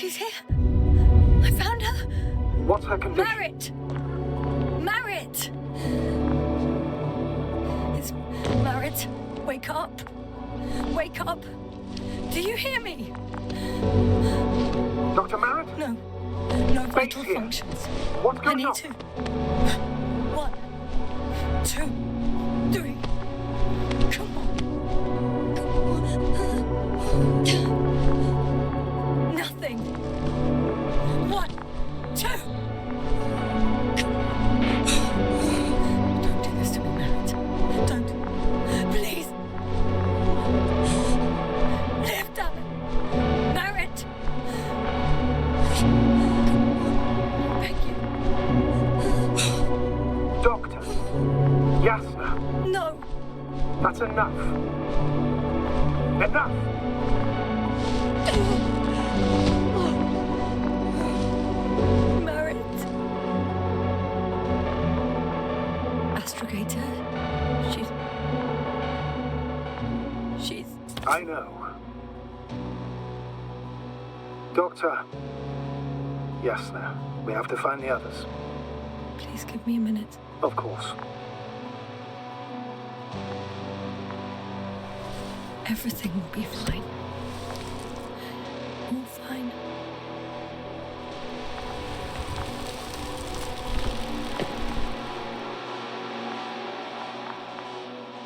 She's here. I found her. What's her condition? Marit! Marit! It's Marit. Wake up. Wake up. Do you hear me? Dr. Marit? No. No vital here. functions. What's I going need on? to. 1, 2, 3. Come on. Nothing. 1, 2. Don't do this to me, Marit. Don't. Please. Live, damn it. Marit. Beg you. Doctor. Yasna. No. That's enough. Enough! Marit. Astrogator. She's... I know. Doctor. Yasna, we have to find the others. Please give me a minute. Of course. Everything will be fine. All fine.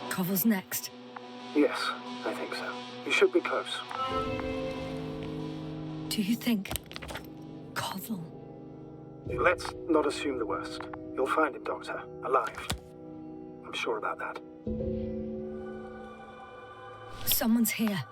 Koval's next. Yes, I think so. You should be close. Do you think Koval? Let's not assume the worst. You'll find him, Doctor. Alive. I'm sure about that. Someone's here.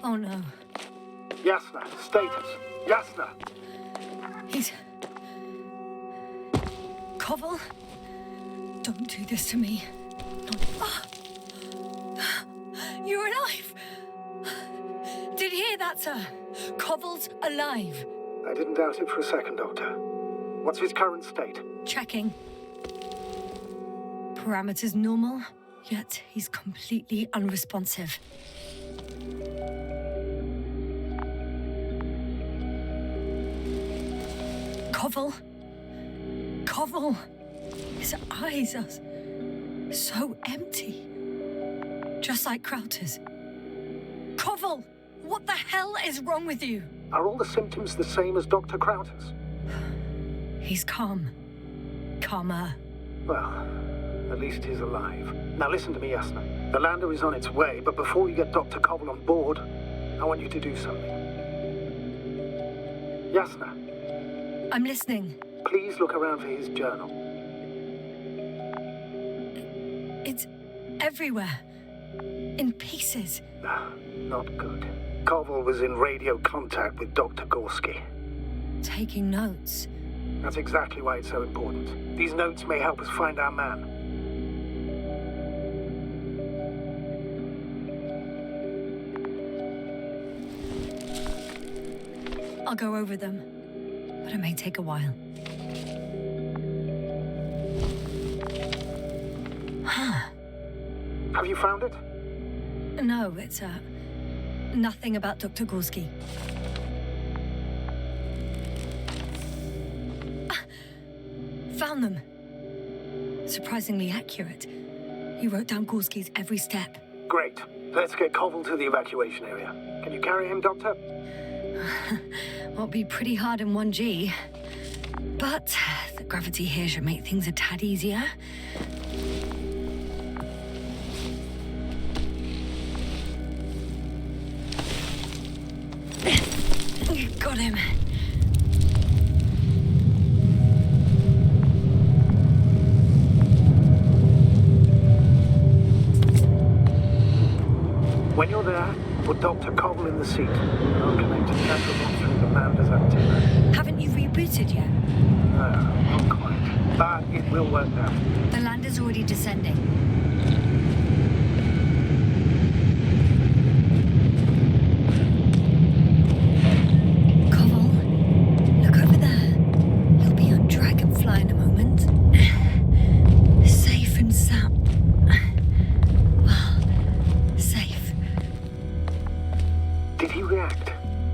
Oh no. Yasna, status. Yasna! He's... Koval? Don't do this to me. Ah! You're alive! Did you hear that, sir? Koval's alive. I didn't doubt it for a second, Doctor. What's his current state? Checking. Parameters normal, yet he's completely unresponsive. Koval? Koval! His eyes are so empty. Just like Crowter's. Koval! What the hell is wrong with you? Are all the symptoms the same as Dr. Crowter's? He's calm. Calmer. Well, at least he's alive. Now listen to me, Yasna. The lander is on its way, but before you get Dr. Koval on board, I want you to do something. Yasna. I'm listening. Please look around for his journal. It's everywhere. In pieces. Not good. Koval was in radio contact with Dr. Gorski. Taking notes. That's exactly why it's so important. These notes may help us find our man. I'll go over them, but it may take a while. Have you found it? No, it's, nothing about Dr. Gorski. Found them. Surprisingly accurate. He wrote down Gorski's every step. Great. Let's get Koval to the evacuation area. Can you carry him, Doctor? Will be pretty hard in 1G. But the gravity here should make things a tad easier. Got him. When you're there, put Dr. Koval in the seat. And I'll connect to the entangled through the Lander's antenna. Haven't you rebooted yet? No, not quite. But it will work now. The lander's already descending. Koval, look over there. You'll be on Dragonfly in a moment. Safe and sound. Well, safe. Did he react?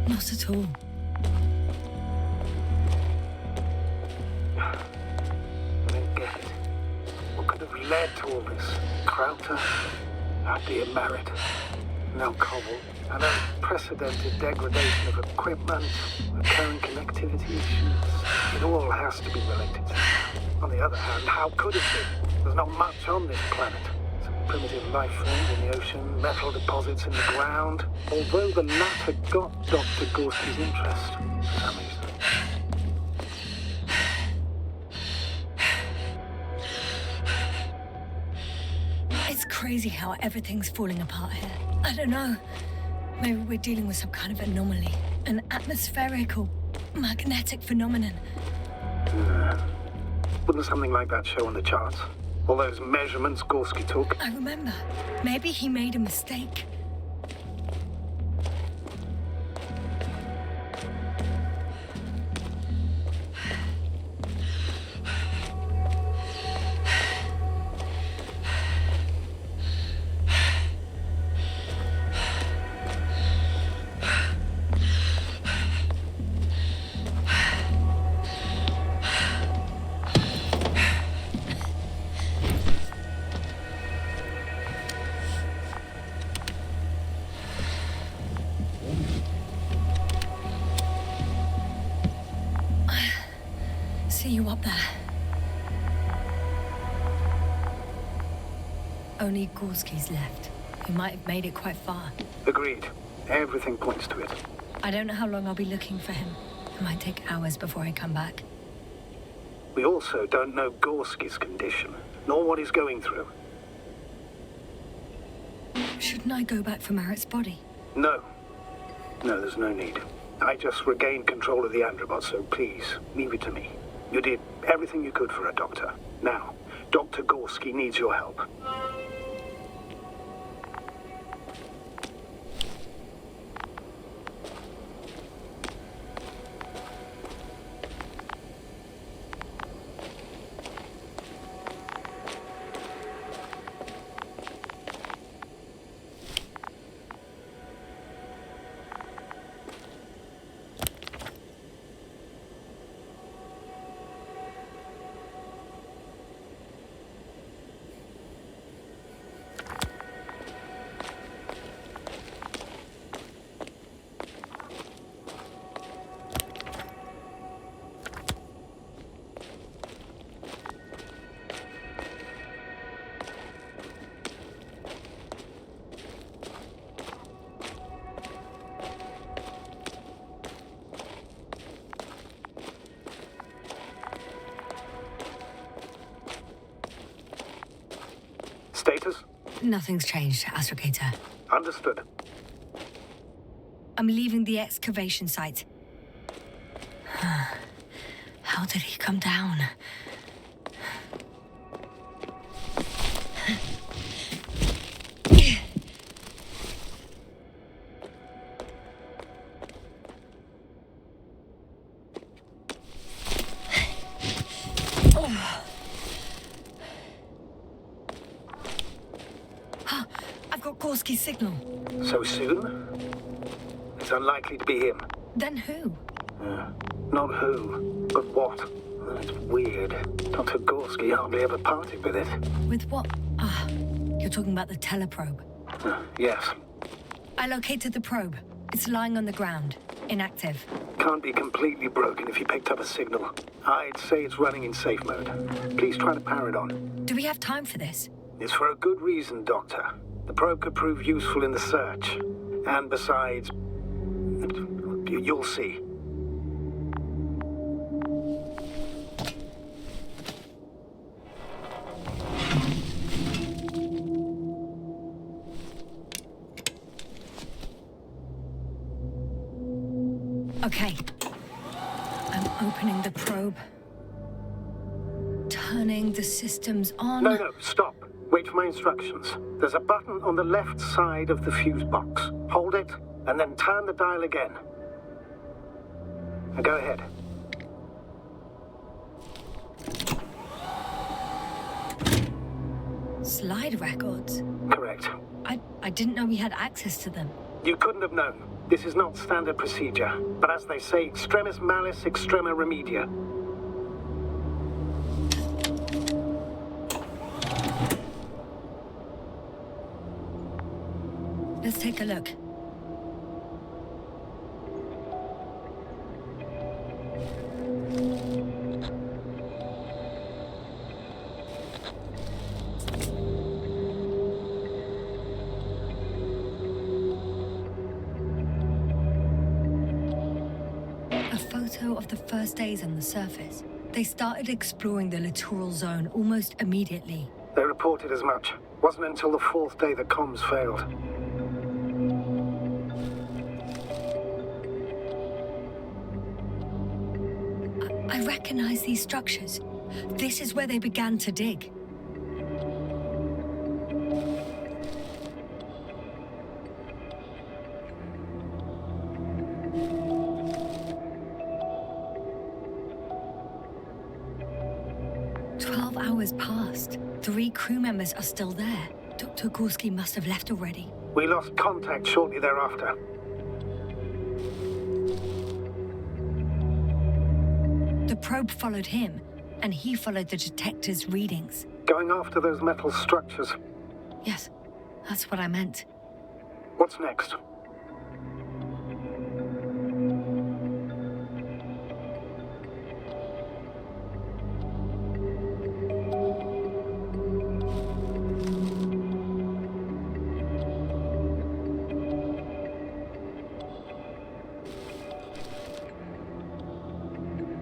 Not at all. I don't get it. What could have led to all this? Krauter? Our dear Merritt. Now Koval. An unprecedented degradation of equipment, recurring connectivity issues. It all has to be related. On the other hand, how could it be? There's not much on this planet. Some primitive life forms in the ocean, metal deposits in the ground. Although the latter got Dr. Gorski's interest, for some reason. It's crazy how everything's falling apart here. I don't know. Maybe we're dealing with some kind of anomaly. An atmospheric or magnetic phenomenon. Wouldn't something like that show on the charts? All those measurements Gorski took? I remember. Maybe he made a mistake. See you up there. Only Gorski's left. He might have made it quite far. Agreed. Everything points to it. I don't know how long I'll be looking for him. It might take hours before I come back. We also don't know Gorski's condition, nor what he's going through. Shouldn't I go back for Merritt's body? No. No, there's no need. I just regained control of the Androbot, so please, leave it to me. You did everything you could for her, Doctor. Now, Dr. Gorski needs your help. Status? Nothing's changed, astrogator. Understood. I'm leaving the excavation site. How did he come down? I've got Gorski's signal. So soon? It's unlikely to be him. Then who? Not who, but what. It's weird. Dr. Gorski hardly ever parted with it. With what? You're talking about the teleprobe. Yes. I located the probe. It's lying on the ground. Inactive. Can't be completely broken if you picked up a signal. I'd say it's running in safe mode. Please try to power it on. Do we have time for this? It's for a good reason, Doctor. The probe could prove useful in the search. And besides, you'll see. Okay. I'm opening the probe. Turning the systems on. No, stop. Wait for my instructions. There's a button on the left side of the fuse box. Hold it, and then turn the dial again. Now go ahead. Slide records? Correct. I didn't know we had access to them. You couldn't have known. This is not standard procedure. But as they say, extremis malice, extrema remedia. Let's take a look. A photo of the first days on the surface. They started exploring the littoral zone almost immediately. They reported as much. Wasn't until the fourth day that comms failed. I recognize these structures. This is where they began to dig. Hours passed. 3 crew members are still there. Dr. Gorski must have left already. We lost contact shortly thereafter. The probe followed him, and he followed the detector's readings. Going after those metal structures. Yes, that's what I meant. What's next?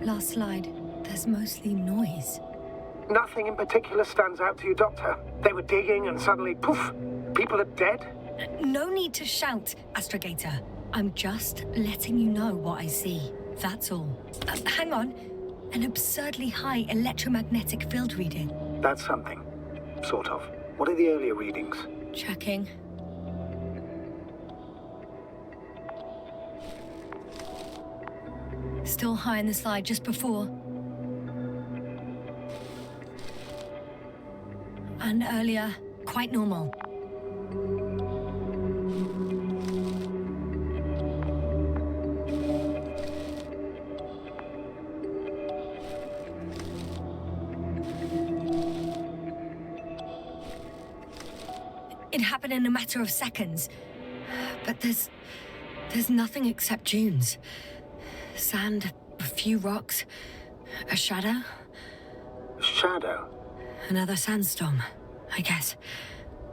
Last slide. There's mostly noise. Nothing in particular stands out to you, Doctor. They were digging and suddenly, poof, people are dead? No need to shout, Astrogator. I'm just letting you know what I see. That's all. Hang on. An absurdly high electromagnetic field reading. That's something. Sort of. What are the earlier readings? Checking. Still high in the slide just before. And earlier, quite normal. It happened in a matter of seconds. But there's nothing except dunes. Sand, a few rocks, a shadow. Shadow? Another sandstorm, I guess.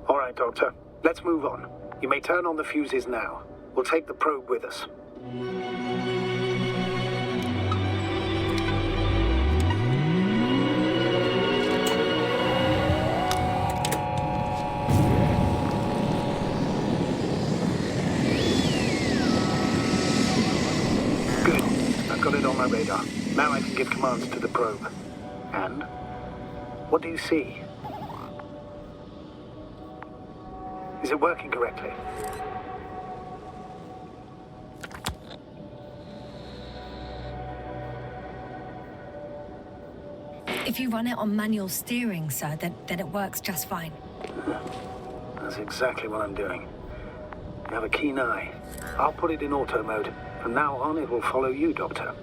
All right, Doctor. Let's move on. You may turn on the fuses now. We'll take the probe with us. node on my radar. Now I can give commands to the probe. And? What do you see? Is it working correctly? If you run it on manual steering, sir, then it works just fine. That's exactly what I'm doing. You have a keen eye. I'll put it in auto mode. From now on, it will follow you, Doctor.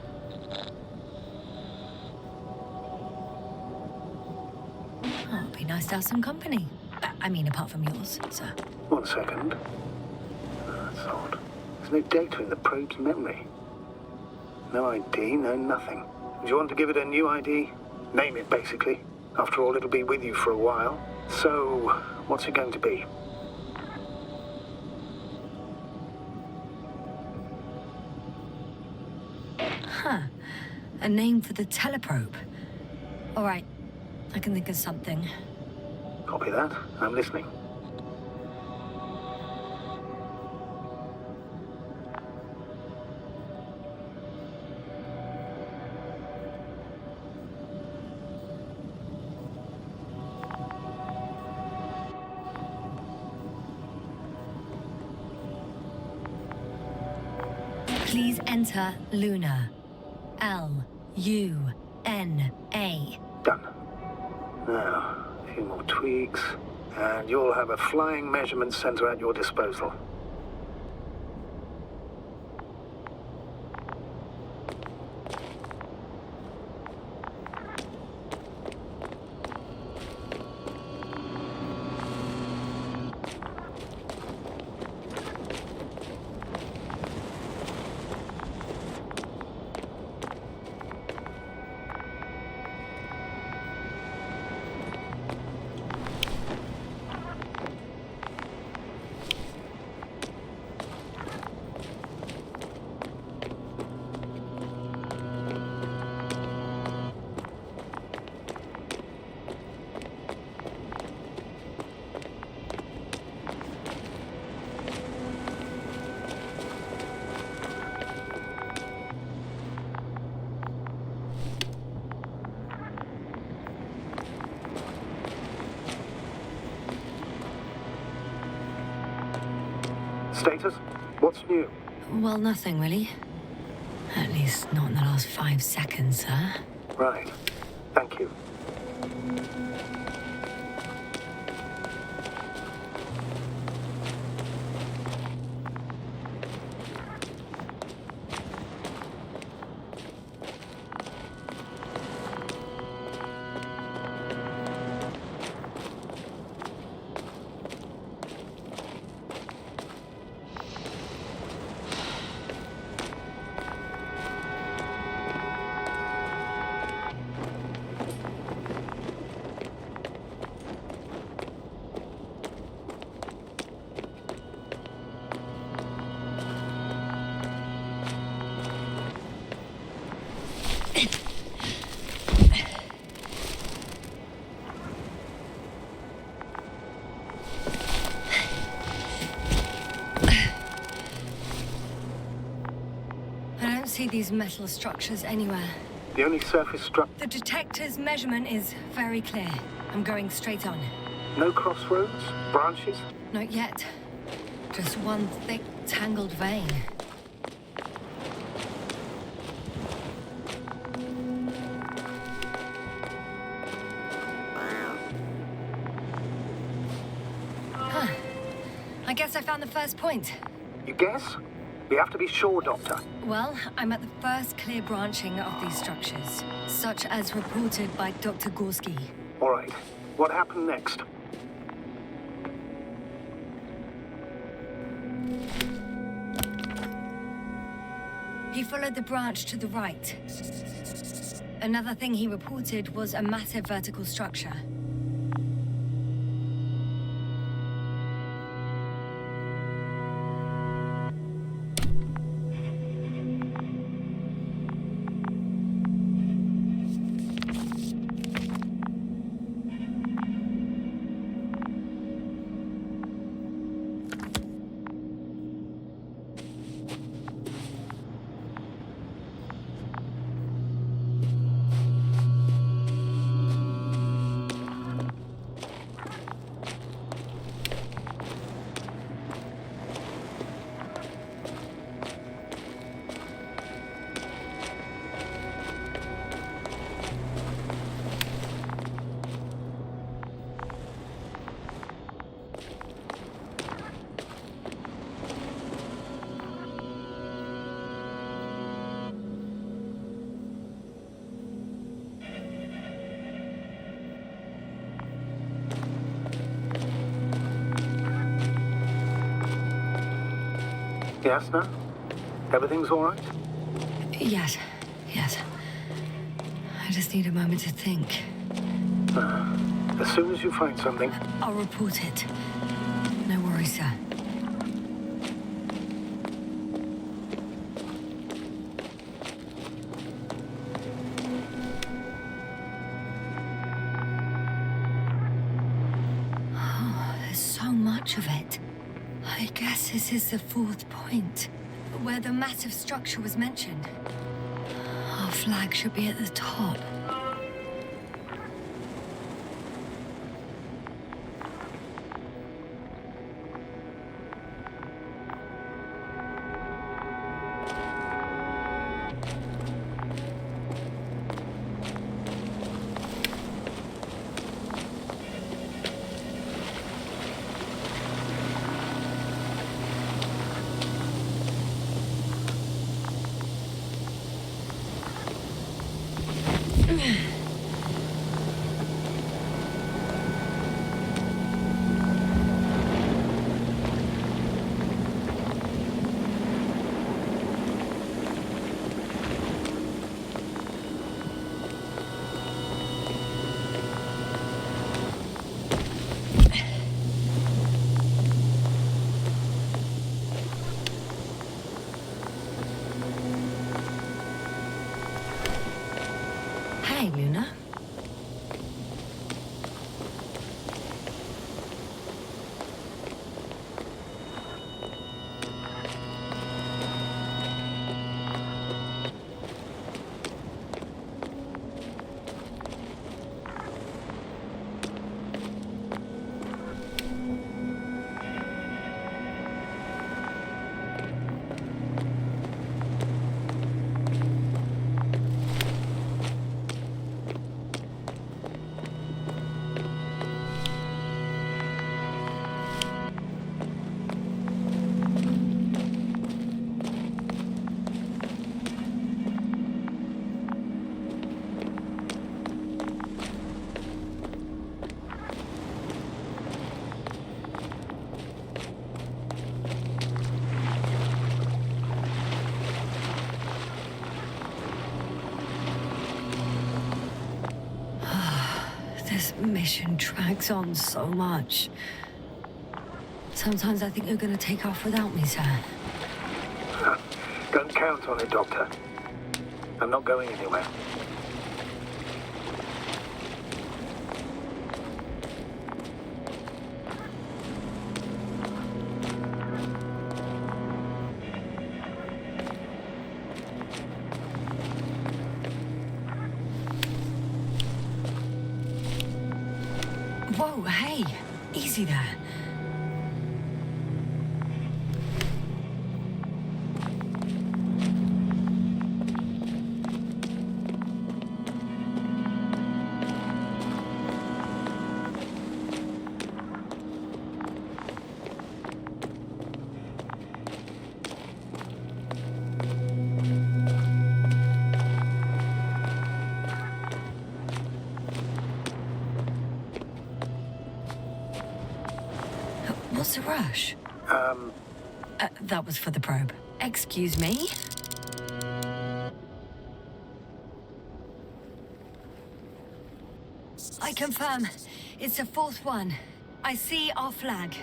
Oh, it'd be nice to have some company. I mean, apart from yours, sir. 1 second. That's odd. There's no data in the probe's memory. No ID, no nothing. Do you want to give it a new ID? Name it, basically. After all, it'll be with you for a while. So, what's it going to be? Huh. A name for the teleprobe. All right. I can think of something. Copy that. I'm listening. Please enter Luna. L-U-N-A. Done. Now, a few more tweaks, and you'll have a flying measurement center at your disposal. Status? What's new? Well, nothing, really. At least not in the last 5 seconds, sir. Right. Thank you. See these metal structures anywhere. The only surface structure... The detector's measurement is very clear. I'm going straight on. No crossroads? Branches? Not yet. Just one thick, tangled vein. Huh. I guess I found the first point. You guess? We have to be sure, Doctor. Well, I'm at the first clear branching of these structures, such as reported by Dr. Gorski. All right. What happened next? He followed the branch to the right. Another thing he reported was a massive vertical structure. Yasna? Everything's all right? Yes. I just need a moment to think. As soon as you find something... I'll report it. No worries, sir. Oh, there's so much of it. I guess this is the fourth point, where the massive structure was mentioned. Our flag should be at the top. Hey, Luna. This mission drags on so much. Sometimes I think you're gonna take off without me, sir. Don't count on it, Doctor. I'm not going anywhere. Whoa, hey! Easy there. What's the rush? That was for the probe. Excuse me? I confirm. It's the fourth one. I see our flag.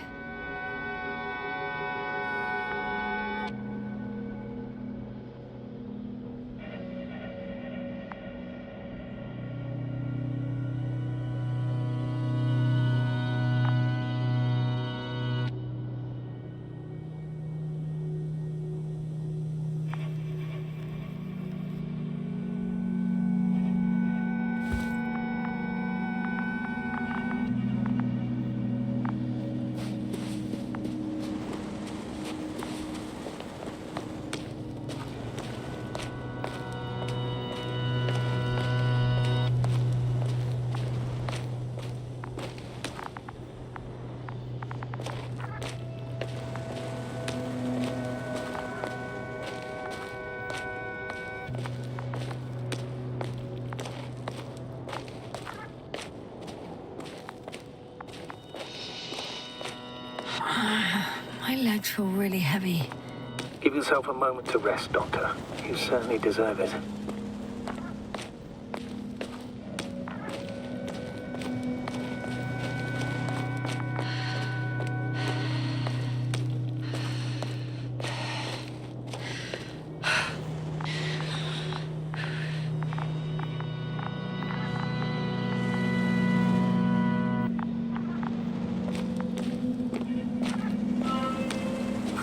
My legs feel really heavy. Give yourself a moment to rest, Doctor. You certainly deserve it.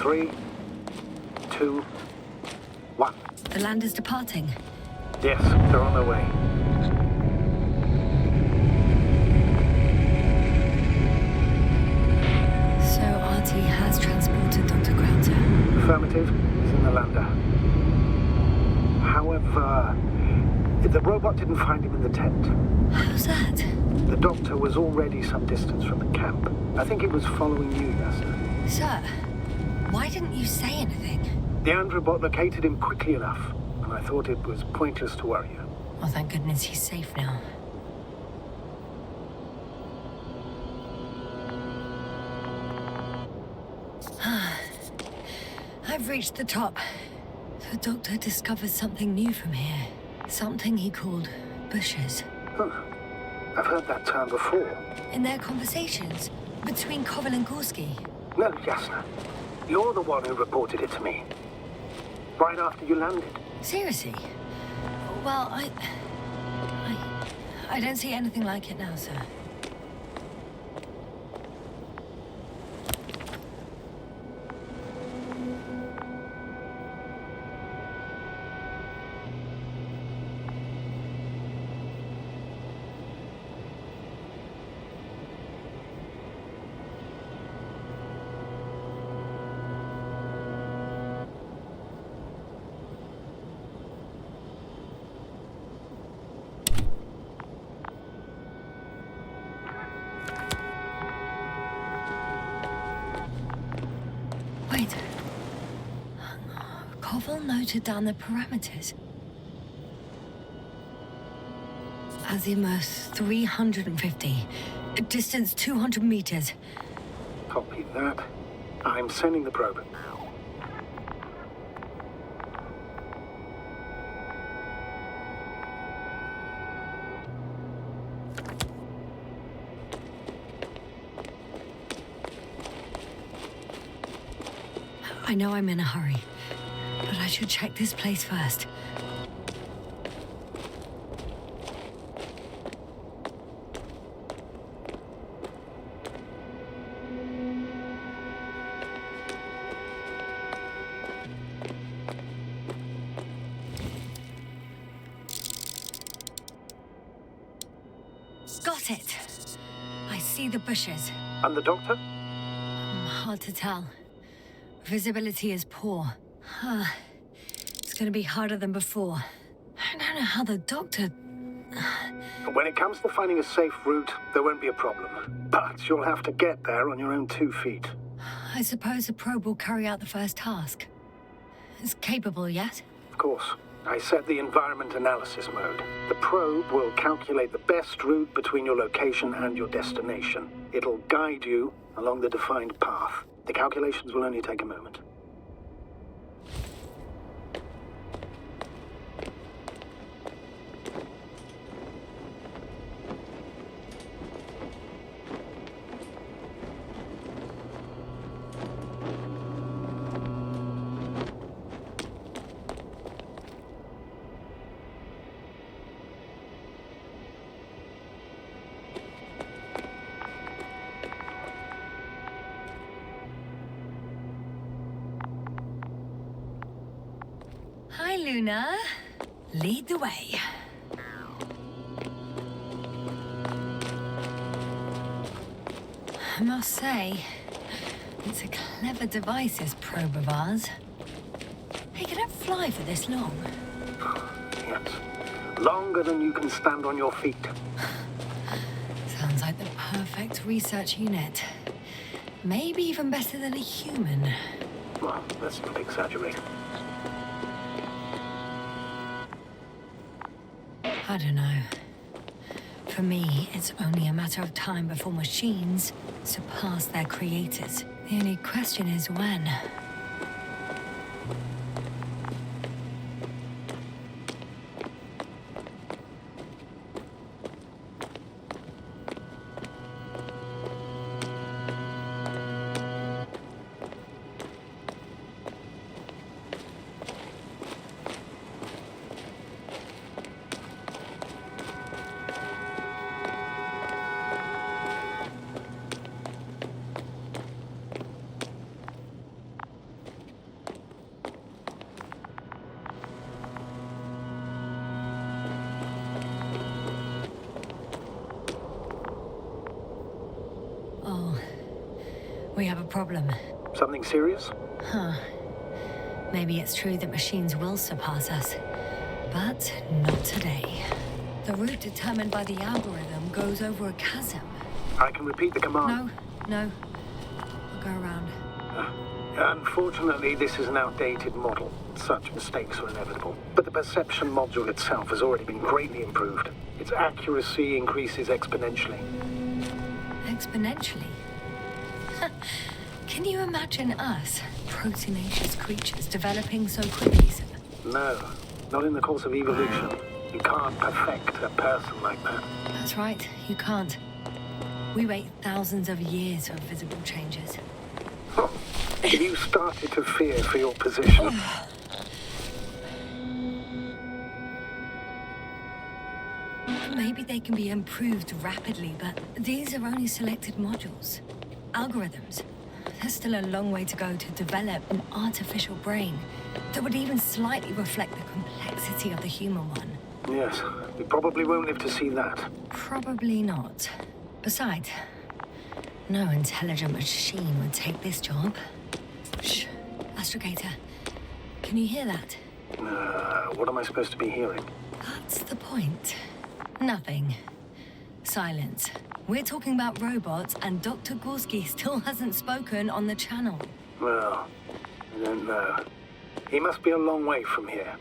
Three, two, one. The land is departing. Yes, they're on their way. So RT has transported Dr. Crowther. Affirmative. He's in the lander. However, the robot didn't find him in the tent. How's that? The doctor was already some distance from the camp. I think he was following you, Yasna. Sir, why didn't you say anything? The androbot located him quickly enough, and I thought it was pointless to worry you. Well, thank goodness he's safe now. I've reached the top. The doctor discovered something new from here. Something he called bushes. Huh. I've heard that term before. In their conversations between Koval and Gorski. No, Yasna. You're the one who reported it to me. Right after you landed. Seriously? Well, I don't see anything like it now, sir. Wait. Koval noted down the parameters. Azimuth 350. Distance 200 meters. Copy that. I'm sending the probe. I know I'm in a hurry, but I should check this place first. Got it. I see the bushes. And the doctor? Hard to tell. Visibility is poor. It's gonna be harder than before. I don't know how the doctor... When it comes to finding a safe route, there won't be a problem. But you'll have to get there on your own 2 feet. I suppose the probe will carry out the first task. It's capable yet? Of course. I set the environment analysis mode. The probe will calculate the best route between your location and your destination. It'll guide you along the defined path. The calculations will only take a moment. Hi, Luna. Lead the way. I must say, it's a clever device, this probe of ours. Hey, can it fly for this long? Yes. Longer than you can stand on your feet. Sounds like the perfect research unit. Maybe even better than a human. Well, let's not exaggerate. I don't know. For me, it's only a matter of time before machines surpass their creators. The only question is when. We have a problem. Something serious? Huh. Maybe it's true that machines will surpass us. But not today. The route determined by the algorithm goes over a chasm. I can repeat the command. No. I'll go around. Unfortunately, this is an outdated model. Such mistakes are inevitable. But the perception module itself has already been greatly improved. Its accuracy increases exponentially. Exponentially? Can you imagine us, proteinaceous creatures, developing so quickly, sir? No, not in the course of evolution. You can't perfect a person like that. That's right, you can't. We wait thousands of years for visible changes. Oh, have you started to fear for your position? Maybe they can be improved rapidly, but these are only selected modules. Algorithms. There's still a long way to go to develop an artificial brain that would even slightly reflect the complexity of the human one. Yes, we probably won't live to see that. Probably not. Besides, no intelligent machine would take this job. Shh. Astrogator, can you hear that? What am I supposed to be hearing? That's the point. Nothing. Silence. We're talking about robots, and Dr. Gorski still hasn't spoken on the channel. Well, I don't know. He must be a long way from here.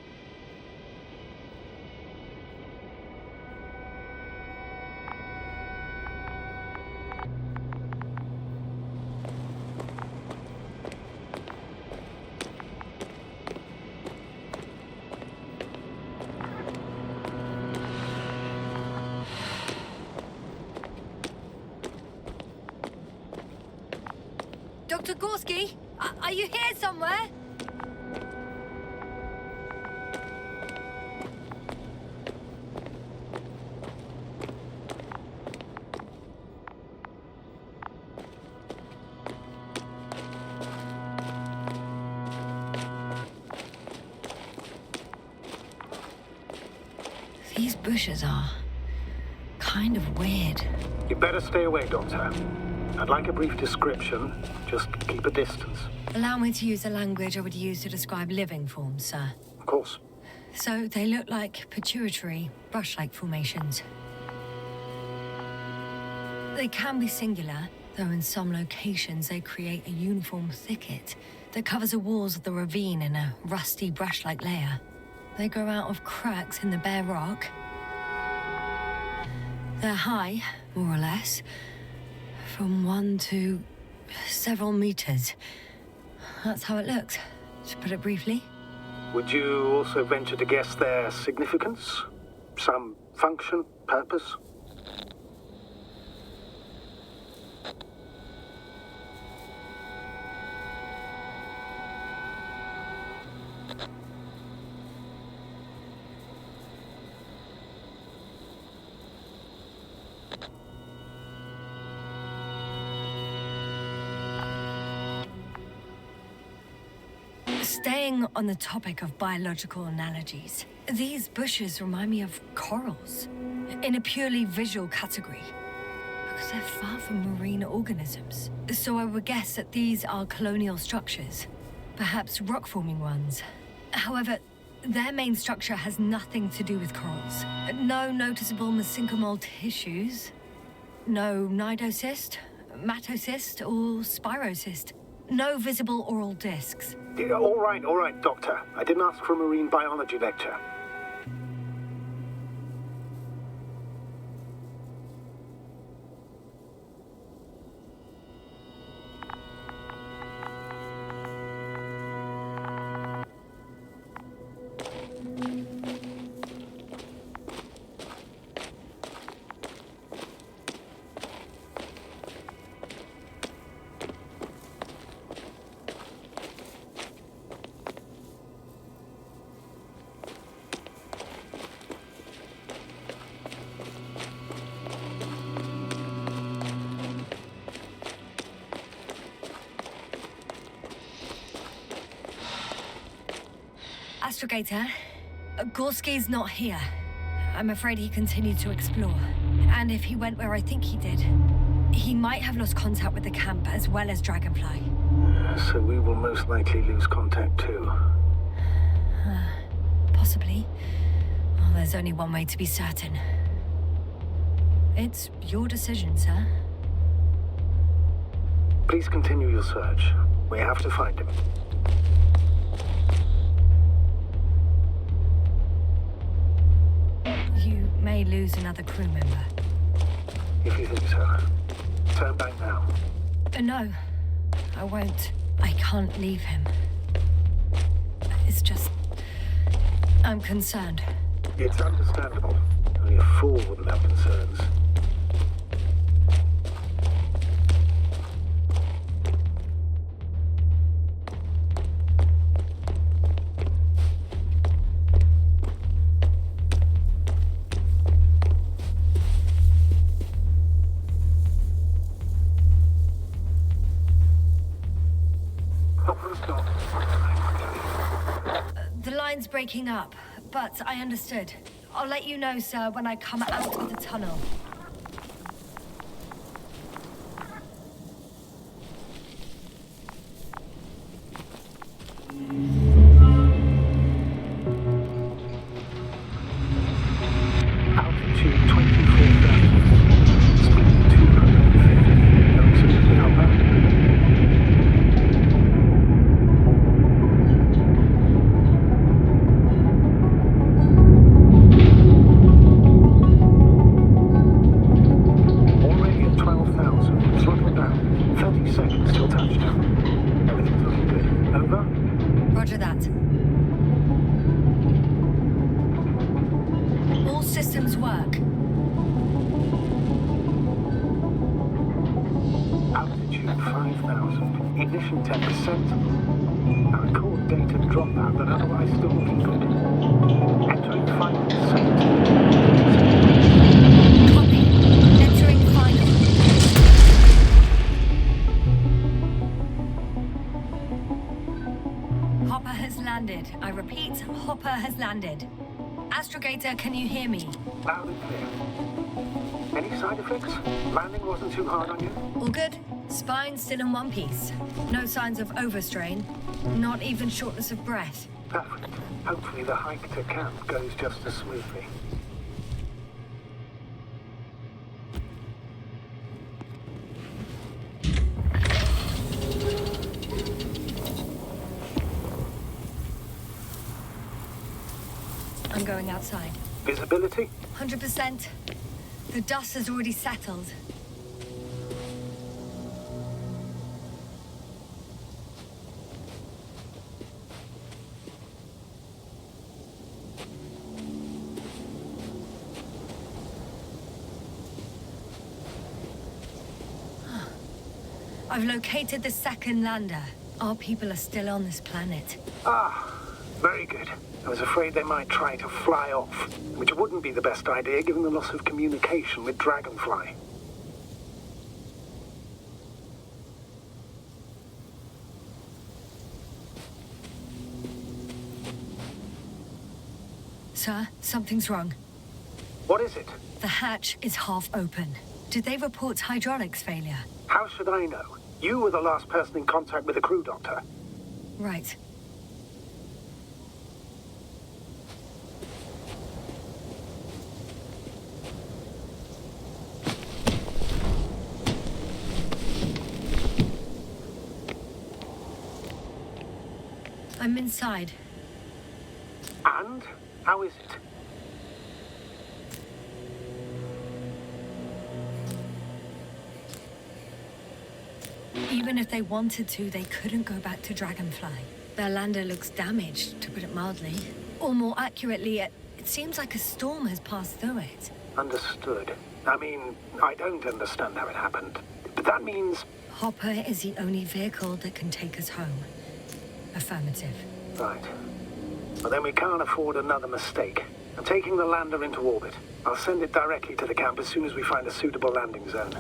Dr. Gorski, are you here somewhere? These bushes are kind of weird. You better stay away, Doctor. I'd like a brief description. Just keep a distance. Allow me to use the language I would use to describe living forms, sir. Of course. So they look like pituitary, brush-like formations. They can be singular, though in some locations they create a uniform thicket that covers the walls of the ravine in a rusty brush-like layer. They grow out of cracks in the bare rock. They're high, more or less, from 1 to several meters. That's how it looks, to put it briefly. Would you also venture to guess their significance? Some function, purpose? Staying on the topic of biological analogies, these bushes remind me of corals, in a purely visual category, because they're far from marine organisms. So I would guess that these are colonial structures, perhaps rock-forming ones. However, their main structure has nothing to do with corals. No noticeable mesenchymal tissues, no nidocyst, matocyst, or spirocyst. No visible oral discs. Yeah, all right, Doctor. I didn't ask for a marine biology lecture. Astrogator, Gorski's not here. I'm afraid he continued to explore. And if he went where I think he did, He might have lost contact with the camp as well as Dragonfly. So we will most likely lose contact too. Possibly. Well, there's only one way to be certain. It's your decision, sir. Please continue your search. We have to find him. You may lose another crew member. If you think so. Turn back now. No, I won't. I can't leave him. It's just... I'm concerned. It's understandable. Only a fool wouldn't have concerns. The line's breaking up, but I understood. I'll let you know, sir, when I come out of the tunnel. Altitude 24,000. Speed 250. Going smoothly, Hopper. Already at 12,000. Throttle down. 30 seconds till touchdown. Everything's looking good. Over? Roger that. All systems work. Altitude 5,000. Ignition 10%. I record data dropout, but otherwise still looking good. Entering final descent. Copy. Entering final. Hopper has landed. I repeat, Hopper has landed. Astrogator, can you hear me? Loud and clear. Any side effects? Landing wasn't too hard on you? All good? Spine still in one piece. No signs of overstrain. Not even shortness of breath. Perfect. Hopefully the hike to camp goes just as smoothly. I'm going outside. Visibility? 100%. The dust has already settled. I've located the second lander. Our people are still on this planet. Ah, very good. I was afraid they might try to fly off, which wouldn't be the best idea given the loss of communication with Dragonfly. Sir, something's wrong. What is it? The hatch is half open. Did they report hydraulics failure? How should I know? You were the last person in contact with the crew doctor. Right. I'm inside. And? How is it? Even if they wanted to, they couldn't go back to Dragonfly. Their lander looks damaged, to put it mildly. Or more accurately, it seems like a storm has passed through it. Understood. I mean, I don't understand how it happened. But that means... Hopper is the only vehicle that can take us home. Affirmative. Right. Well, then we can't afford another mistake. I'm taking the lander into orbit. I'll send it directly to the camp as soon as we find a suitable landing zone.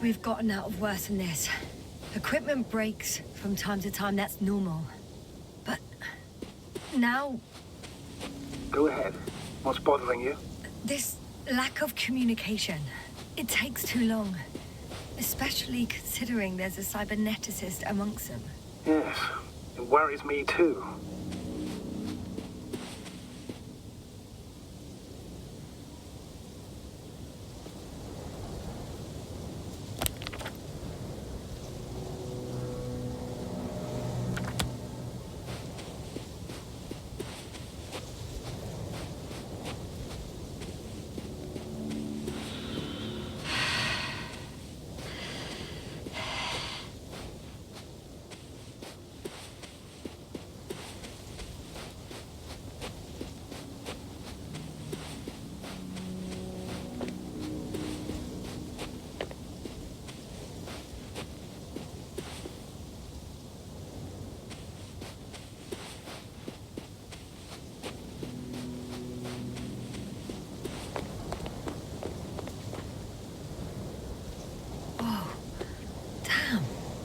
We've gotten out of worse than this. Equipment breaks from time to time, that's normal. But now, Go ahead. What's bothering you? This lack of communication. It takes too long. Especially considering there's a cyberneticist amongst them. Yes, it worries me too.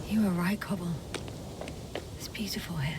You were right, Cobble. It's beautiful here.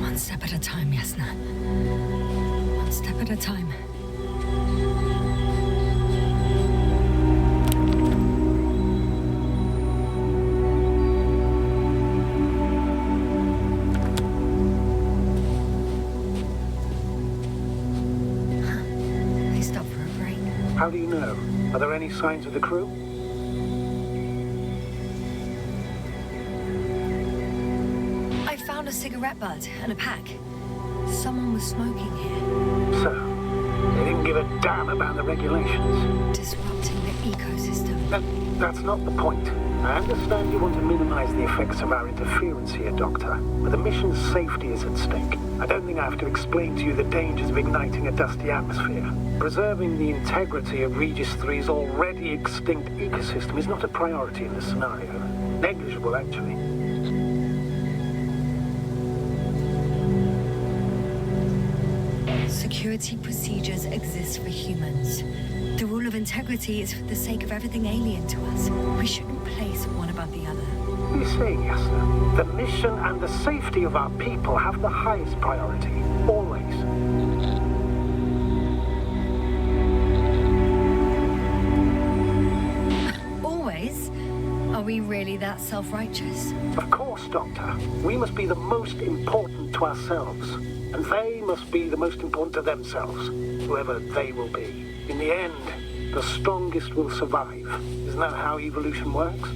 One step at a time, Yasna. One step at a time. They stopped for a break. How do you know? Are there any signs of the crew? I found a cigarette butt and a pack. Someone was smoking here, So, they didn't give a damn about the regulations. disrupting the ecosystem. That's not the point. I understand you want to minimize the effects of our interference here, Doctor, but the mission's safety is at stake. I don't think I have to explain to you the dangers of igniting a dusty atmosphere. Preserving the integrity of Regis III's already extinct ecosystem is not a priority in this scenario. Negligible, actually. Security procedures exist for humans. The rule of integrity is for the sake of everything alien to us. We shouldn't place one above the other. What are you saying, Yasna? The mission and the safety of our people have the highest priority. Always. Always? Are we really that self-righteous? Of course, Doctor. We must be the most important to ourselves. And they must be the most important to themselves, whoever they will be. In the end, the strongest will survive. Isn't that how evolution works?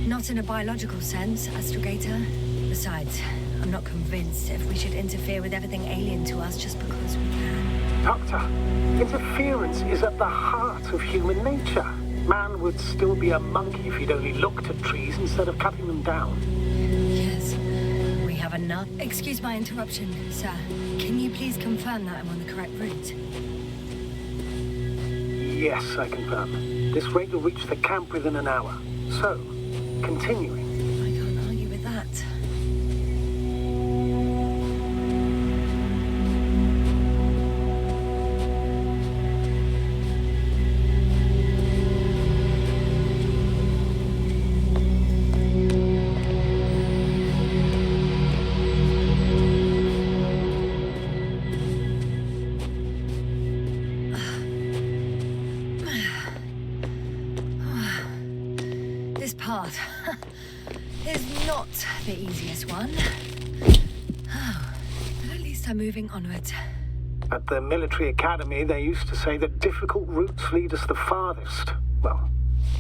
Not in a biological sense, astrogator. Besides, I'm not convinced if we should interfere with everything alien to us just because we can. Doctor, interference is at the heart of human nature. Man would still be a monkey if he'd only looked at trees instead of cutting them down. Yes, we have enough. Excuse my interruption, sir. Can you please confirm that I'm on the correct route? Yes, I confirm. This rate will reach the camp within an hour. So, continuing. I can't argue with that. This path is not the easiest one. Oh, but at least I'm moving onwards. At the military academy, they used to say that difficult routes lead us the farthest. Well,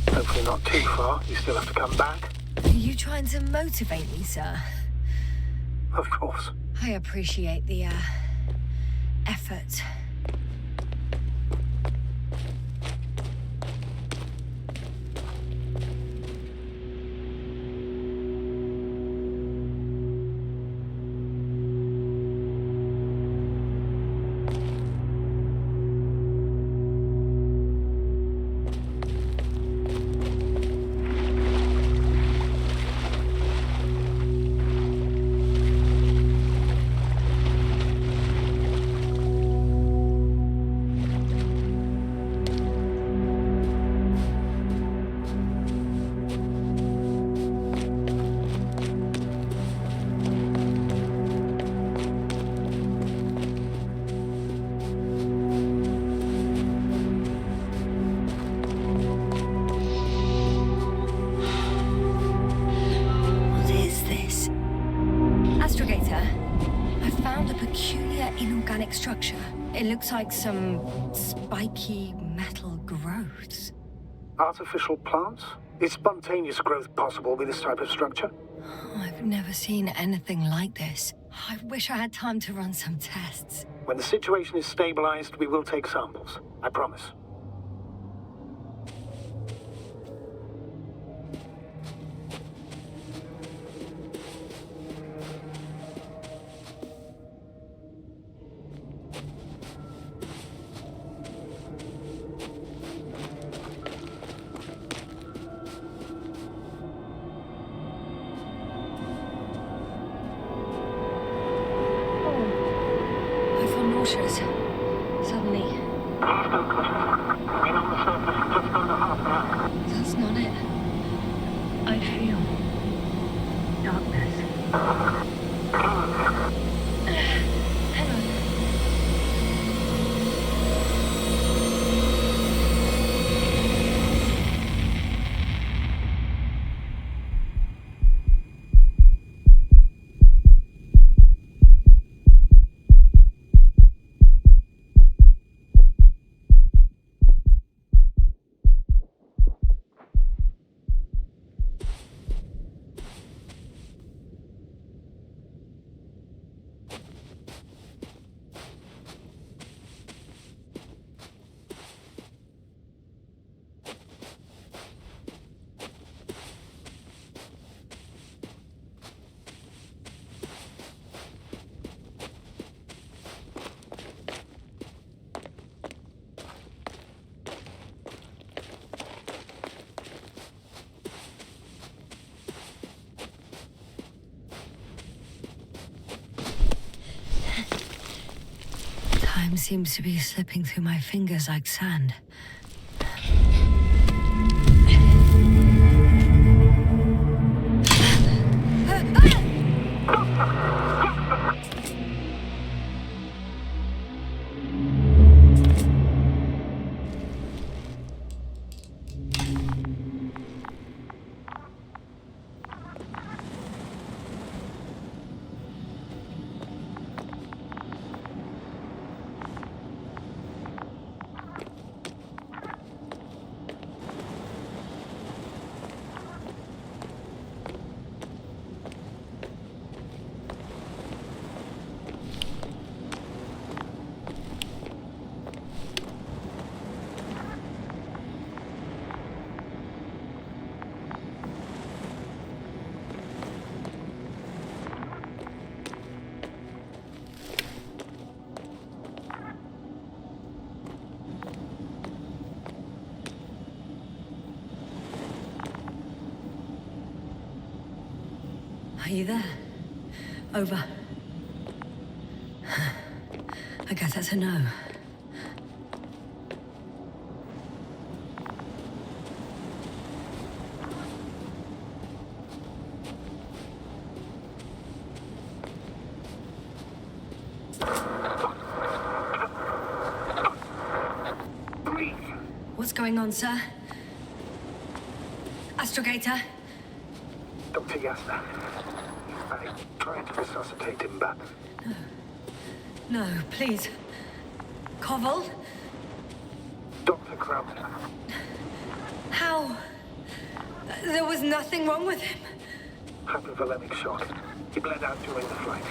hopefully not too far. You still have to come back. Are you trying to motivate me, sir? Of course. I appreciate the, effort. Structure. It looks like some spiky metal growths. Artificial plants? Is spontaneous growth possible with this type of structure? Oh, I've never seen anything like this. I wish I had time to run some tests. When the situation is stabilized, we will take samples. I promise. Suddenly. That's not it. I feel darkness. Hang on. Time seems to be slipping through my fingers like sand. Are you there? Over. I guess that's a no. What's going on, sir? Astrogator? Dr. Yasna. I'm trying to resuscitate him, but... No, please. Koval? Dr. Crowther. How? There was nothing wrong with him. Hypovolemic shock. He bled out during the flight.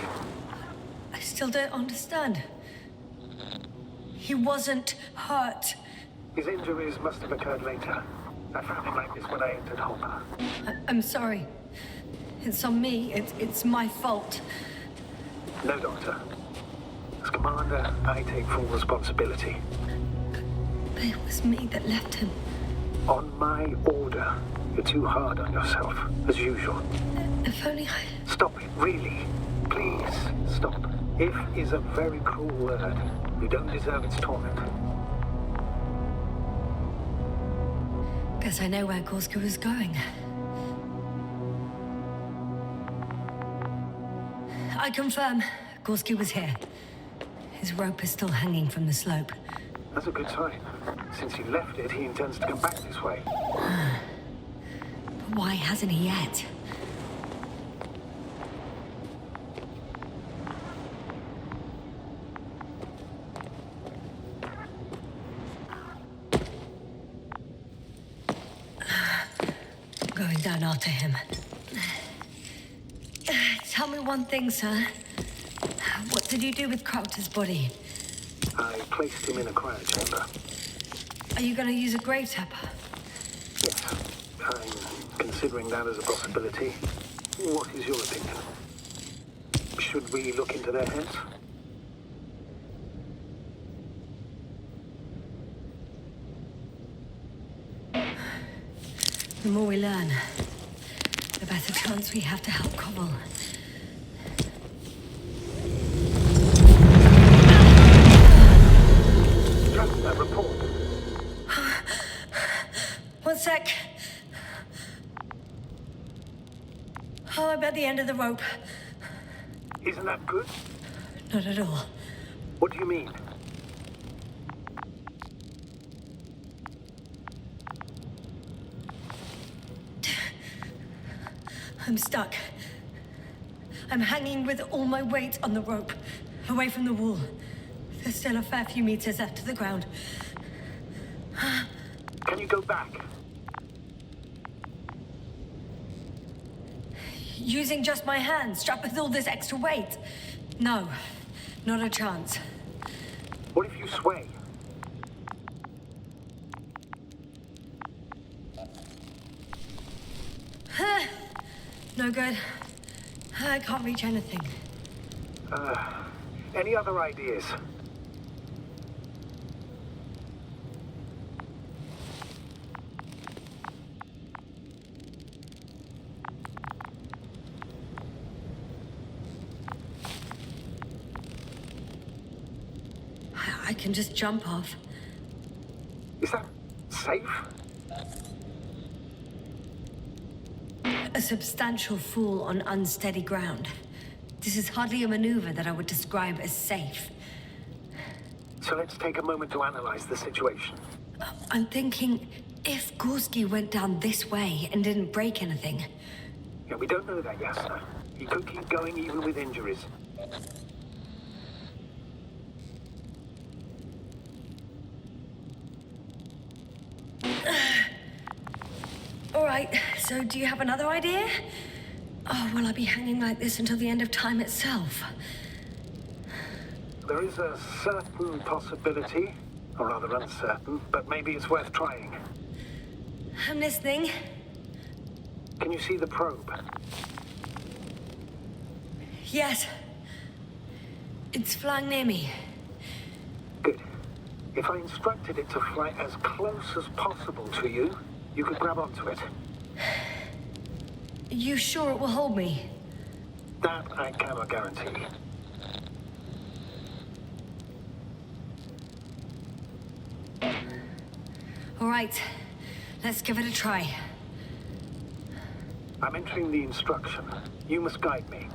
I still don't understand. He wasn't hurt. His injuries must have occurred later. I found him like this when I entered Homer. I'm sorry. It's on me. It's my fault. No, Doctor. As Commander, I take full responsibility. But it was me that left him. On my order. You're too hard on yourself, as usual. If only I... Stop it, really. Please, stop. If is a very cruel word. You don't deserve its torment. Guess I know where Gorski was going. I confirm, Gorski was here. His rope is still hanging from the slope. That's a good sign. Since he left it, he intends to come back this way. But why hasn't he yet? Going down after him. Tell me one thing, sir. What did you do with Crowther's body? I placed him in a cryochamber. Are you going to use a grave tapper? Yes, I'm considering that as a possibility. What is your opinion? Should we look into their heads? The more we learn, the better chance we have to help Koval. Trust that report. One sec. Oh, I'm at the end of the rope. Isn't that good? Not at all. What do you mean? I'm stuck. I'm hanging with all my weight on the rope, away from the wall. There's still a fair few meters left to the ground. Can you go back? Using just my hands, strapped with all this extra weight? No, not a chance. What if you sway? No good. I can't reach anything. Any other ideas? I can just jump off. Is that safe? A substantial fall on unsteady ground. This is hardly a maneuver that I would describe as safe. So let's take a moment to analyze the situation. I'm thinking, if Gorski went down this way and didn't break anything... Yeah, we don't know that, Yasna. He could keep going even with injuries. All right, so do you have another idea? Oh, will I be hanging like this until the end of time itself? There is a certain possibility, or rather uncertain, but maybe it's worth trying. I'm listening. Can you see the probe? Yes. It's flying near me. Good. If I instructed it to fly as close as possible to you, you could grab onto it. You sure it will hold me? That I cannot guarantee. All right, let's give it a try. I'm entering the instruction. You must guide me.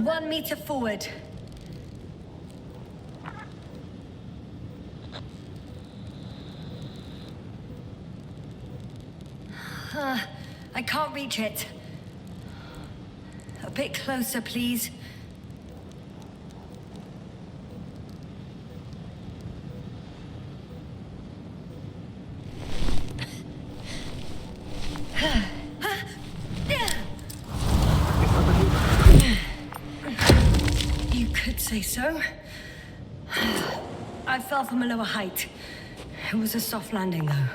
One meter forward. I can't reach it. A bit closer, please. say so. I fell from a lower height. It was a soft landing, though.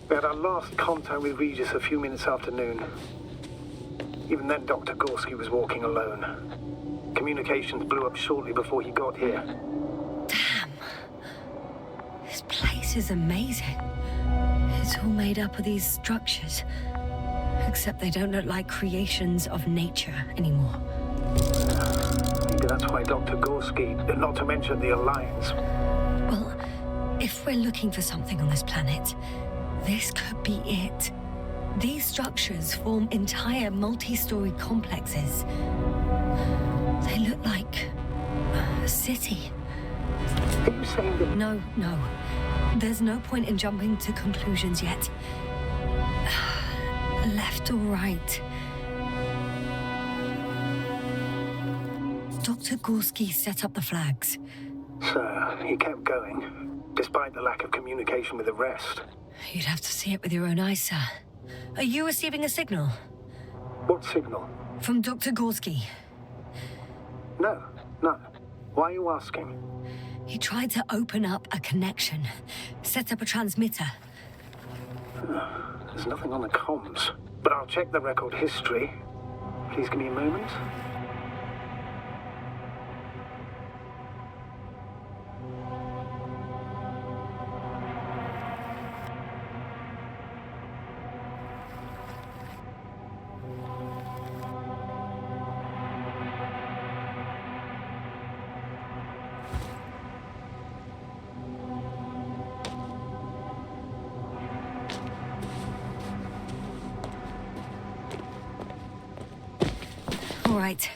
We had our last contact with Regis a few minutes after noon. Even then, Dr. Gorski was walking alone. Communications blew up shortly before he got here. Damn. This place is amazing. It's all made up of these structures. Except they don't look like creations of nature anymore. Maybe that's why Dr. Gorski, not to mention the Alliance. Well, if we're looking for something on this planet, this could be it. These structures form entire multi-story complexes. They look like a city. Are you saying that... No. There's no point in jumping to conclusions yet. Left or right? Dr. Gorski set up the flags. Sir, he kept going, despite the lack of communication with the rest. You'd have to see it with your own eyes, sir. Are you receiving a signal? What signal? From Dr. Gorski. No. Why are you asking? He tried to open up a connection, set up a transmitter. There's nothing on the comms, but I'll check the record history. Please give me a moment. All right.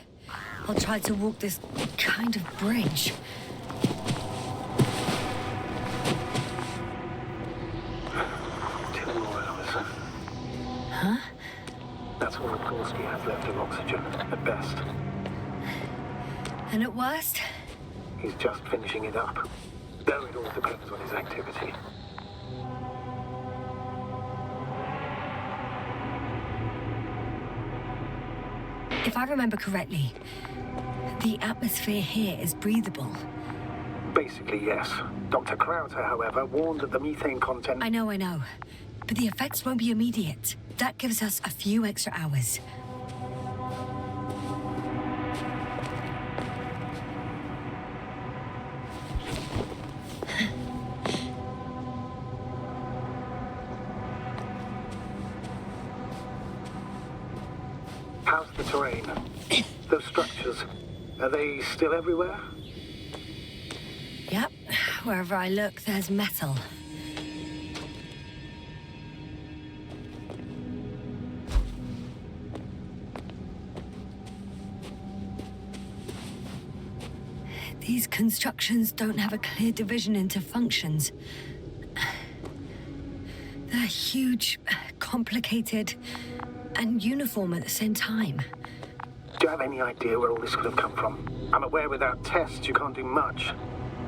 I'll try to walk this kind of bridge. 2 more hours. Huh? That's all Gorski has left of oxygen, at best. And at worst? He's just finishing it up. Though it all depends on his activity. If I remember correctly, the atmosphere here is breathable. Basically, yes. Dr. Crowther, however, warned that the methane content... I know. But the effects won't be immediate. That gives us a few extra hours. How's the terrain? Those structures, are they still everywhere? Yep. Wherever I look, there's metal. These constructions don't have a clear division into functions. They're huge, complicated, and uniform at the same time. Do you have any idea where all this could have come from? I'm aware without tests you can't do much.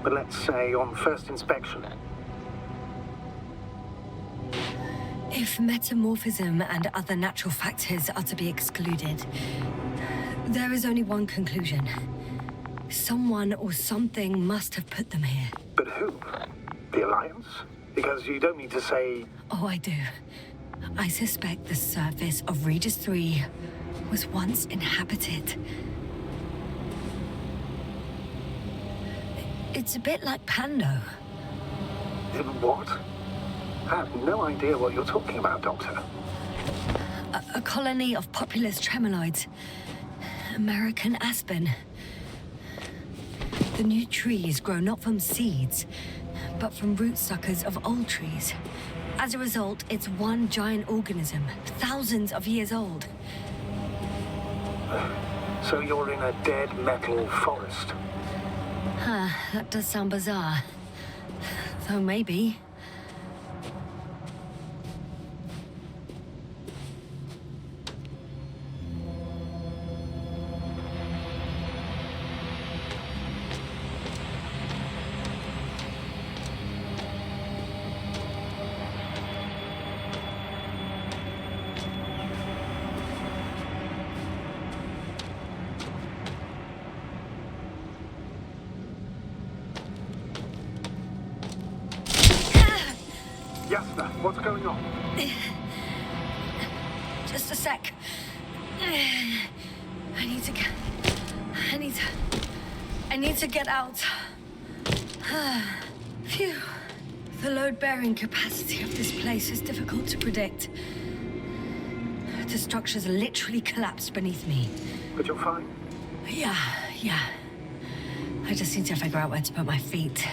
But let's say on first inspection. If metamorphism and other natural factors are to be excluded, there is only one conclusion. Someone or something must have put them here. But who? The Alliance? Because you don't need to say... Oh, I do. I suspect the surface of Regis III was once inhabited. It's a bit like Pando. What? I have no idea what you're talking about, Doctor. A colony of populous tremoloids. American aspen. The new trees grow not from seeds, but from root suckers of old trees. As a result, it's one giant organism, thousands of years old. So you're in a dead metal forest? Huh, that does sound bizarre. Though maybe. Yasna, what's going on? Just a sec. I need to get out. Phew. The load-bearing capacity of this place is difficult to predict. The structures literally collapsed beneath me. But you're fine? Yeah. I just need to figure out where to put my feet.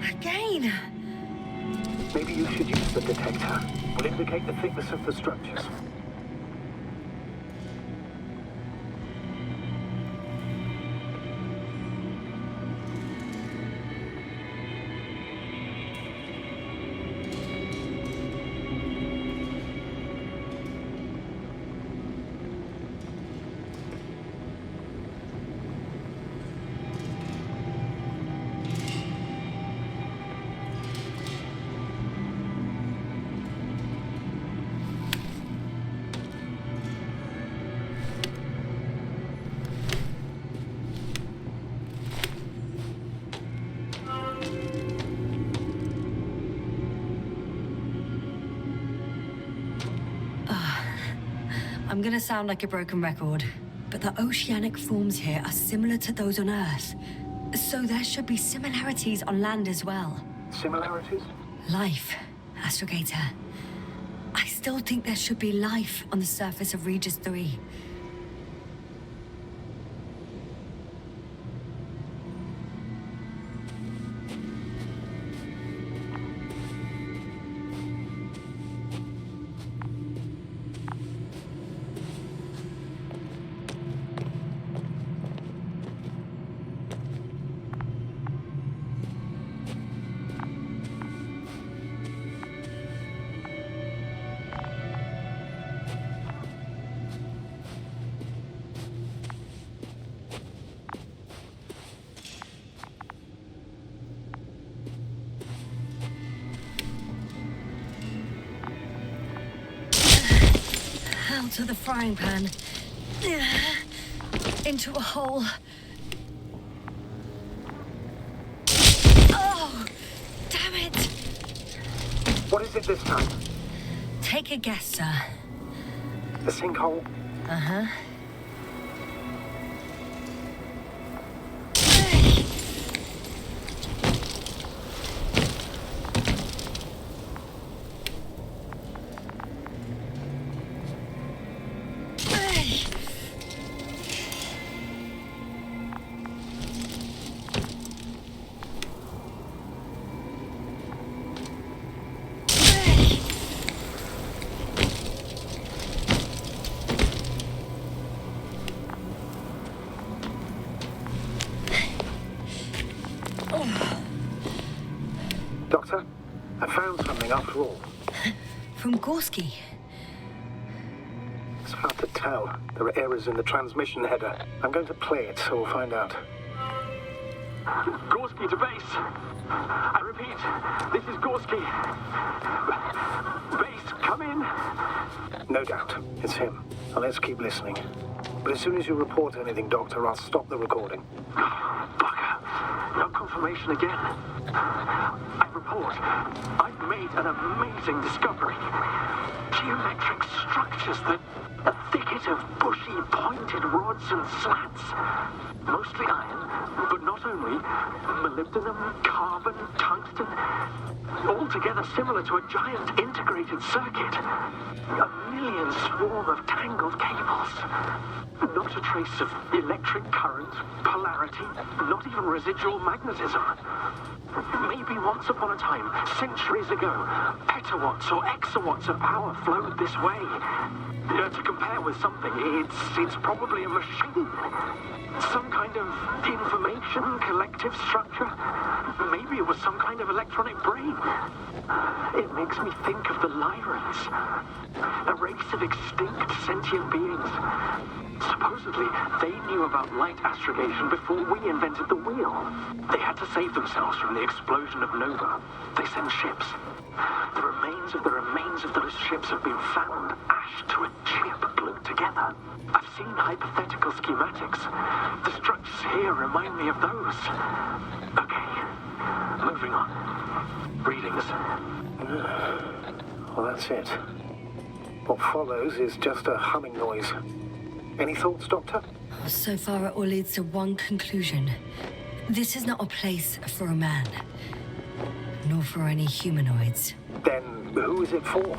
Again! Maybe you should use the detector. Will indicate the thickness of the structures. I'm gonna sound like a broken record, but the oceanic forms here are similar to those on Earth. So there should be similarities on land as well. Similarities? Life, Astrogator. I still think there should be life on the surface of Regis III. Out of the frying pan. Into a hole. Oh! Damn it! What is it this time? Take a guess, sir. The sinkhole? Uh-huh. Doctor, I found something after all. From Gorski. It's hard to tell. There are errors in the transmission header. I'm going to play it, so we'll find out. Gorski to base. I repeat, this is Gorski. Base, come in. No doubt. It's him. Now let's keep listening. But as soon as you report anything, Doctor, I'll stop the recording. Fucker. No confirmation again. I report. I've made an amazing discovery. Geometric structures that... A thicket of bushy, pointed rods and slats. Mostly iron, but not only. Molybdenum, carbon, tungsten. All together similar to a giant integrated circuit. A million swarm of tangled cables. Not a trace of electric current, polarity, not even residual magnetism. Maybe once upon a time, centuries ago, petawatts or exawatts of power flowed this way. To compare with something, it's probably a machine. Some kind of information collective structure. Maybe it was some kind of electronic brain. It makes me think of the Lyrans, a race of extinct sentient beings. Supposedly, they knew about light astrogation before we invented the wheel. They had to save themselves from the explosion of Nova. They sent ships. The remains of those ships have been found, ashed to a chip glued together. I've seen hypothetical schematics. The structures here remind me of those. Okay, moving on. Readings. Well, that's it. What follows is just a humming noise. Any thoughts, Doctor? So far, it all leads to one conclusion. This is not a place for a man, nor for any humanoids. Then who is it for?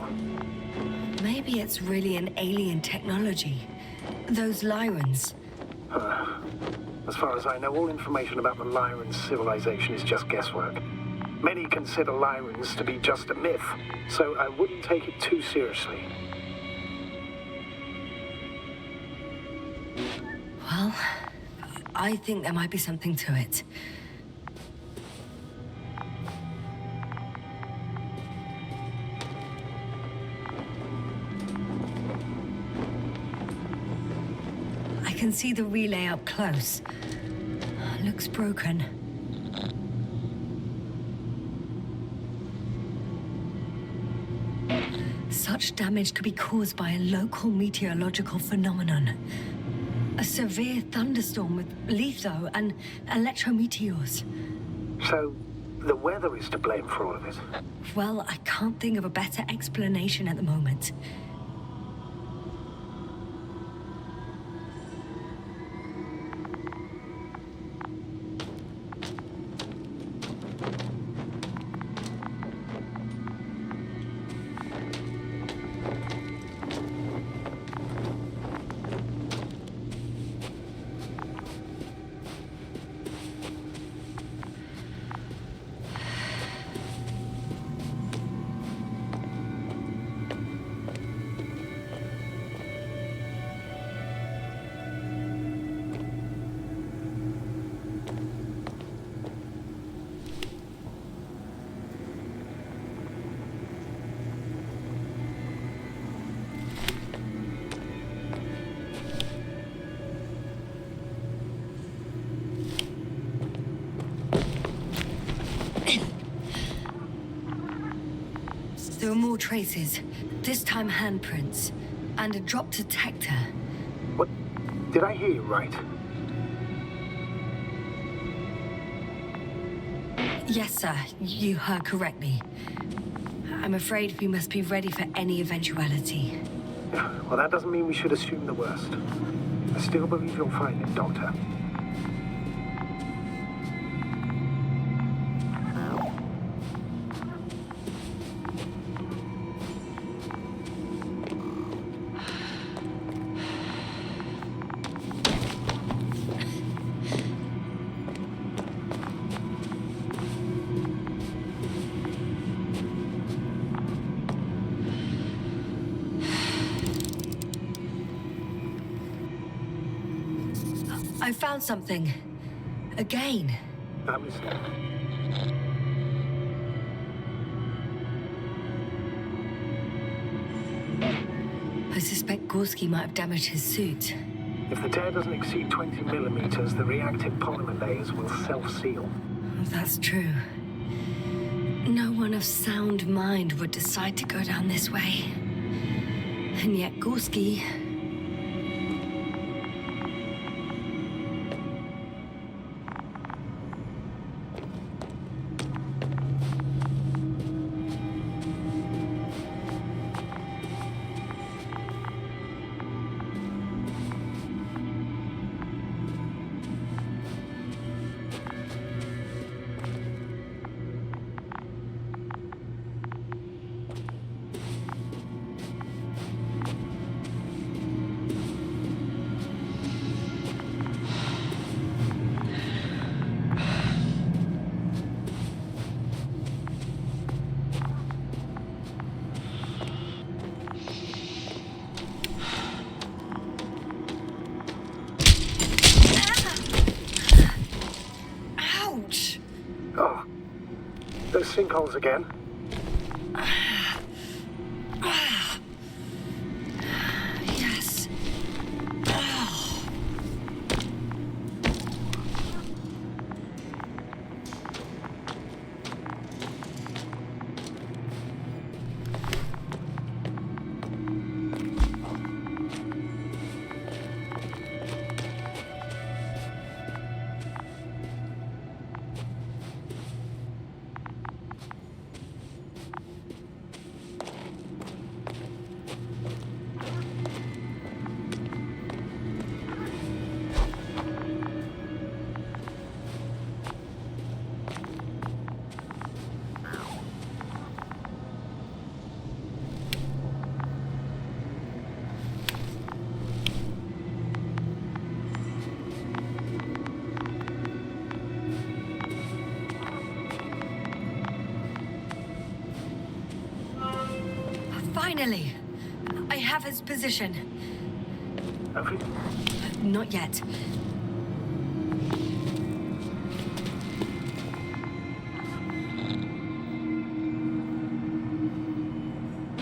Maybe it's really an alien technology. Those Lyrans. As far as I know, all information about the Lyran civilization is just guesswork. Many consider Lyrans to be just a myth, so I wouldn't take it too seriously. Well, I think there might be something to it. I can see the relay up close. Looks broken. Such damage could be caused by a local meteorological phenomenon. A severe thunderstorm with litho and electrometeors. So, the weather is to blame for all of it? Well, I can't think of a better explanation at the moment. There are more traces, this time handprints, and a drop detector. What? Did I hear you right? Yes, sir, you heard correctly. I'm afraid we must be ready for any eventuality. Well, that doesn't mean we should assume the worst. I still believe you'll find it, Doctor. I found something. Again. That was... I suspect Gorski might have damaged his suit. If the tear doesn't exceed 20 millimeters, the reactive polymer layers will self-seal. That's true. No one of sound mind would decide to go down this way. And yet Gorski... sinkholes again? Yes. Oh. Finally! I have his position. Have you? Not yet.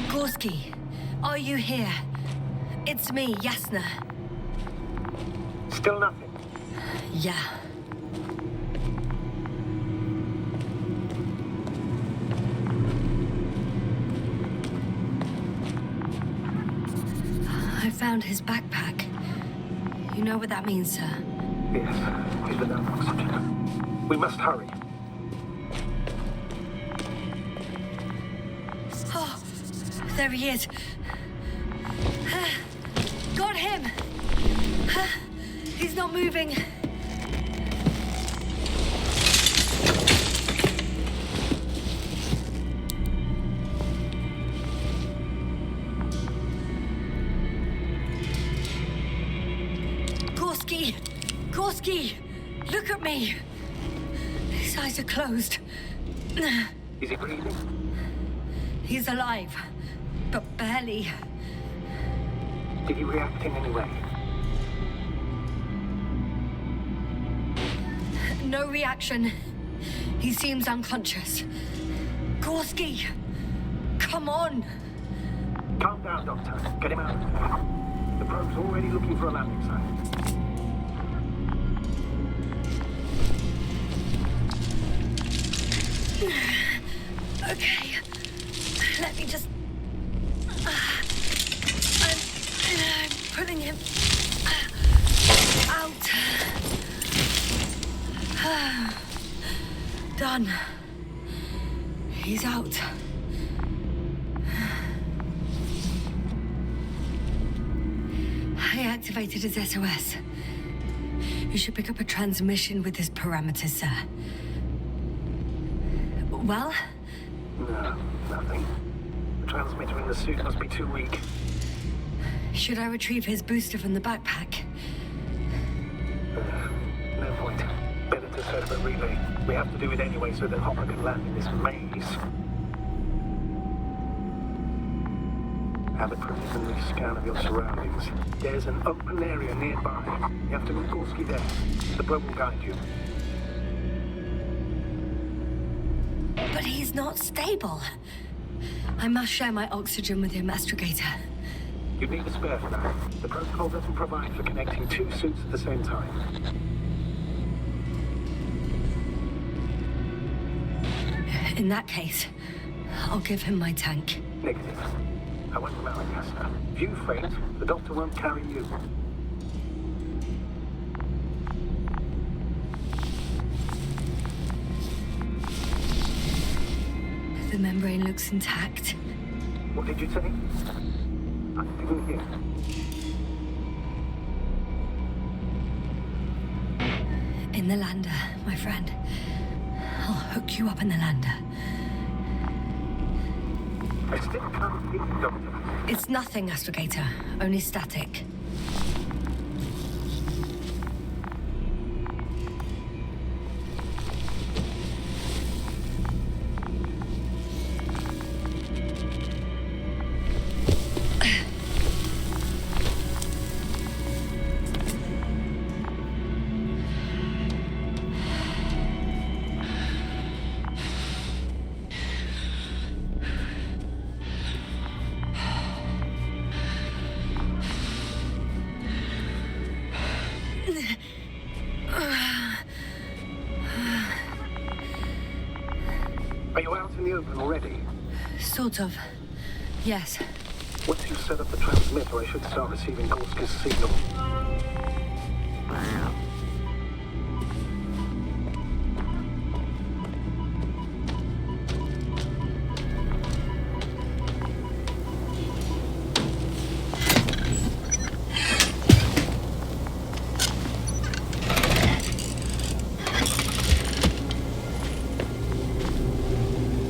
Gorski, are you here? It's me, Yasna. Still nothing. Yeah. I found his backpack. You know what that means, sir? Yes, he's without oxygen. We must hurry. Oh, there he is. Got him! He's not moving. Gorski! Gorski! Look at me! His eyes are closed. Is he breathing? He's alive, but barely. Did he react in any way? No reaction. He seems unconscious. Gorski! Come on! Calm down, Doctor. Get him out. The probe's already looking for a landing site. Okay. Let me just... I'm pulling him out. Done. He's out. I activated his SOS. You should pick up a transmission with his parameters, sir. Well? No, nothing. The transmitter in the suit must be too weak. Should I retrieve his booster from the backpack? No point. Better to set up a relay. We have to do it anyway so that Hopper can land in this maze. Have a preliminary scan of your surroundings. There's an open area nearby. You have to move Gorski there. The probe will guide you. But he's not stable. I must share my oxygen with him, Astrogator. You need a spare for that. The protocol doesn't provide for connecting two suits at the same time. In that case, I'll give him my tank. Negative. I won't allow it, Yasna. If you faint, the doctor won't carry you. The membrane looks intact. What did you say? I didn't hear. In the lander, my friend. I'll hook you up in the lander. I still can't hear you, Doctor. It's nothing, Astrogator. Only static. open already? Sort of. Yes. Once you set up the transmitter, I should start receiving Gorski's signal.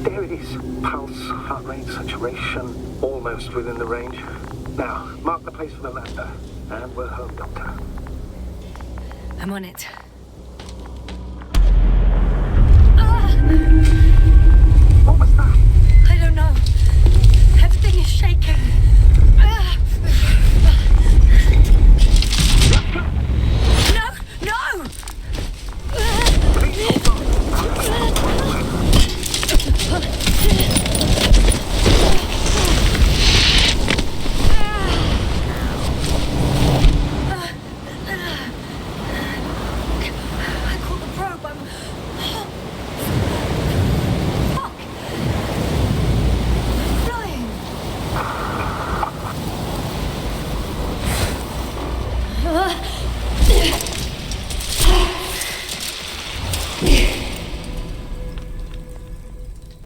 There it is. Pulse, heart rate, saturation, almost within the range. Now, mark the place for the lander. And we're home, Doctor. I'm on it. What was that? I don't know. Everything is shaking.